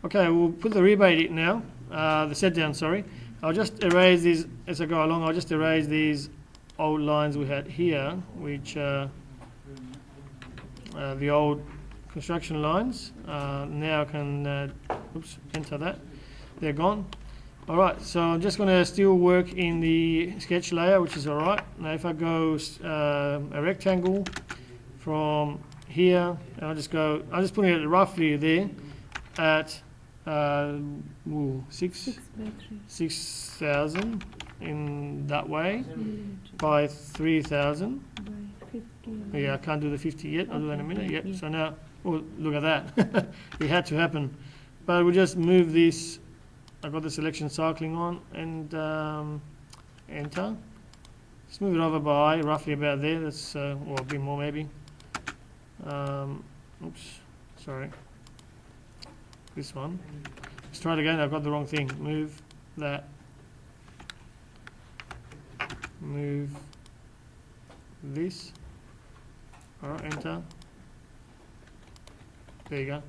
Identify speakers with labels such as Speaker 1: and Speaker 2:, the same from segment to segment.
Speaker 1: Okay, we'll put the rebate in now, the set down, sorry. I'll just erase these as I go along. I'll just erase these old lines we had here, which the old construction lines. Now I can enter that. They're gone. All right, so I'm just going to still work in the sketch layer, which is all right. Now if I go a rectangle from here, and I'm just putting it roughly there at 6,000 in that way by 3,000. Yeah, I can't do the 50 yet. I'll do that in a minute. Yep. So now, oh, look at that. It had to happen, but we'll just move this. I've got the selection cycling on and enter. Just move it over by roughly about there. That's or a bit more maybe. Oops, sorry. This one. Let's try it again. I've got the wrong thing. Move that. Move this. Alright, enter. There you go.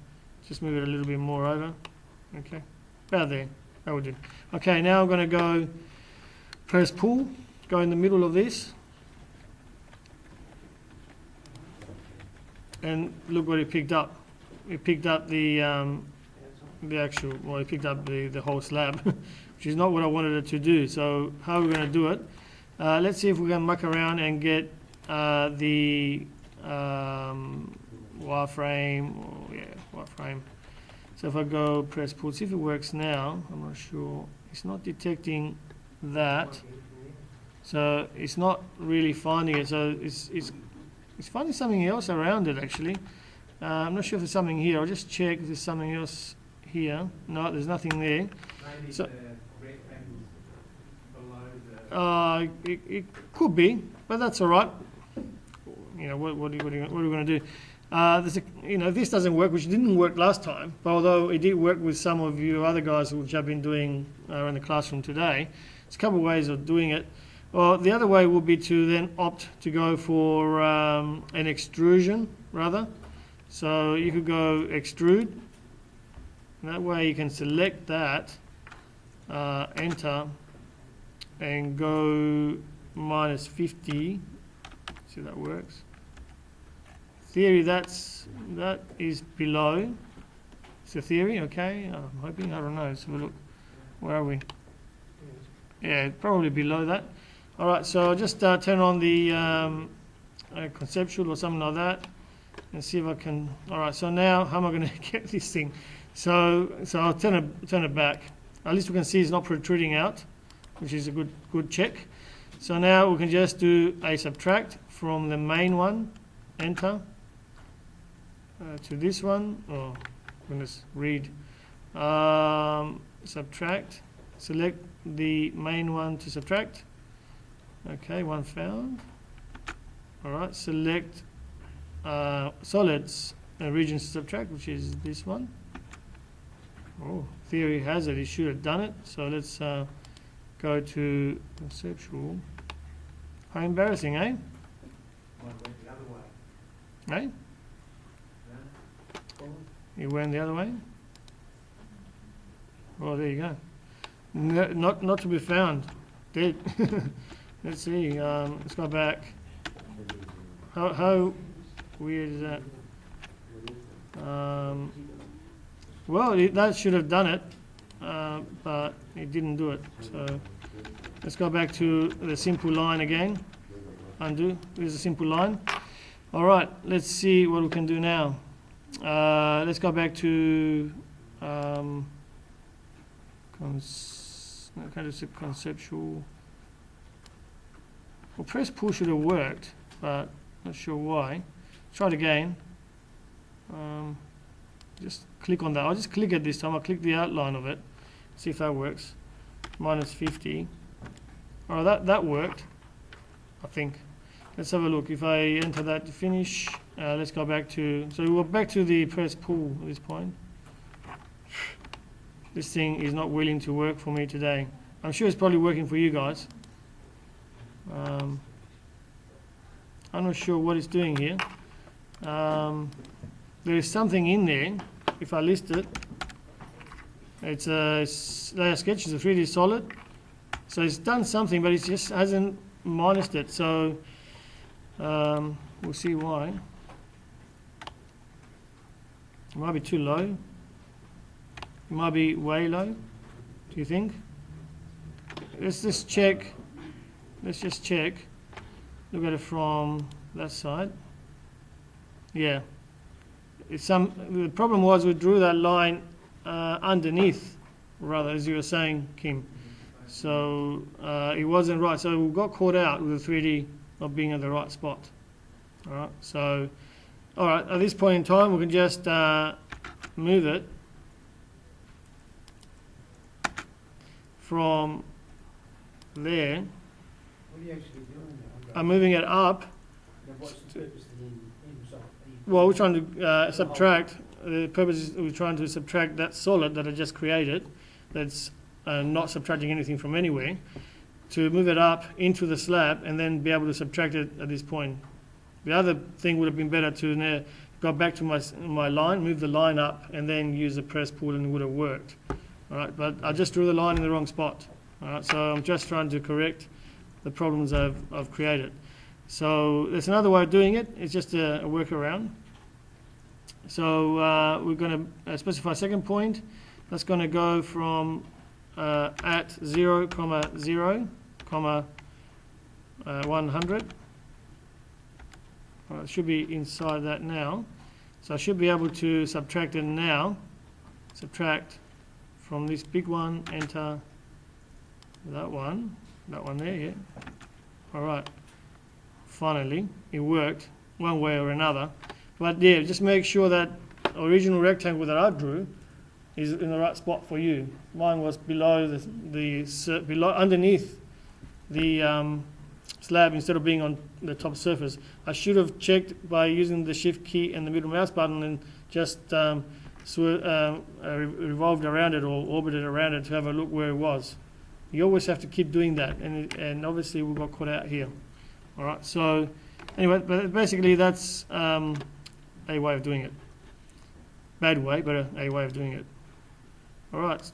Speaker 1: Just move it a little bit more over. Okay. About there. That will do. Okay, now I'm going to go press pull. Go in the middle of this. And look what it picked up. It picked up the actual, well, it picked up the whole slab, which is not what I wanted it to do. So how are we going to do it? Let's see if we can muck around and get the wireframe. Oh, yeah, wireframe. So if I go press pull, see if it works now. I'm not sure. It's not detecting that. So it's not really finding it. So it's finding something else around it actually. I'm not sure if there's something here. I'll just check if there's something else here. No, there's nothing there.
Speaker 2: Maybe
Speaker 1: so,
Speaker 2: the rectangles below the...
Speaker 1: it could be, but that's all right. You know, what are we going to do? This doesn't work, which didn't work last time, but although it did work with some of you other guys which I've been doing in the classroom today. There's a couple of ways of doing it. Well, the other way would be to then opt to go for an extrusion, rather. So you could go extrude. And that way you can select that, enter, and go minus 50. See if that works. Theory, that is below. It's a theory, okay. I'm hoping. I don't know. So look, where are we? Yeah, probably below that. All right, so I'll just turn on the conceptual or something like that, and see if I can. All right, so now how am I going to get this thing? So I'll turn it back. At least we can see it's not protruding out, which is a good check. So now we can just do a subtract from the main one, enter, to this one. Oh goodness, read. Subtract. Select the main one to subtract. Okay, one found. All right, select solids regions to subtract, which is this one. Oh, theory has it. It should have done it. So let's go to conceptual. How embarrassing, eh?
Speaker 2: One went the other way.
Speaker 1: Eh? You went the other way? Oh, there you go. No, not to be found. Dead. Let's see. Let's go back. How weird is that? Well, that should have done it, but it didn't do it. So let's go back to the simple line again. Undo. There's a simple line. All right. Let's see what we can do now. Let's go back to conceptual. Well, press pull should have worked, but not sure why. Try it again. Just click on that. I'll just click it this time. I'll click the outline of it. See if that works. Minus 50. All right, that worked, I think. Let's have a look. If I enter that to finish, let's go back to... So we're back to the press pull at this point. This thing is not willing to work for me today. I'm sure it's probably working for you guys. I'm not sure what it's doing here. There is something in there. If I list it, It's a layer sketch, it's a 3D solid. So it's done something, but it just hasn't minused it. So we'll see why. It might be too low. It might be way low. Do you think? Let's just check. Let's just check. Look at it from that side. Yeah. The problem was we drew that line underneath, rather, as you were saying, Kim. So it wasn't right. So we got caught out with the 3D not being at the right spot. All right. So, all right. At this point in time, we can just move it from there.
Speaker 2: What are you actually doing there?
Speaker 1: I'm moving it up.
Speaker 2: Then what's the purpose of the end result?
Speaker 1: Well, we're trying to subtract. The purpose is we're trying to subtract that solid that I just created. That's not subtracting anything from anywhere. To move it up into the slab and then be able to subtract it at this point. The other thing would have been better to go back to my line, move the line up, and then use the press pull, and it would have worked. All right, but I just drew the line in the wrong spot. All right, so I'm just trying to correct the problems I've created. So there's another way of doing it. It's just a workaround. So we're going to specify a second point. That's going to go from at 0, 0, 100. Well, it should be inside that now. So I should be able to subtract it now. Subtract from this big one, enter that one there, yeah. All right. Finally, it worked one way or another. But yeah, just make sure that original rectangle that I drew is in the right spot for you. Mine was below below underneath the slab instead of being on the top surface. I should have checked by using the shift key and the middle mouse button and just revolved around it or orbited around it to have a look where it was. You always have to keep doing that, and obviously we got caught out here. All right, so anyway, but basically that's a way of doing it. Bad way, but a way of doing it. All right.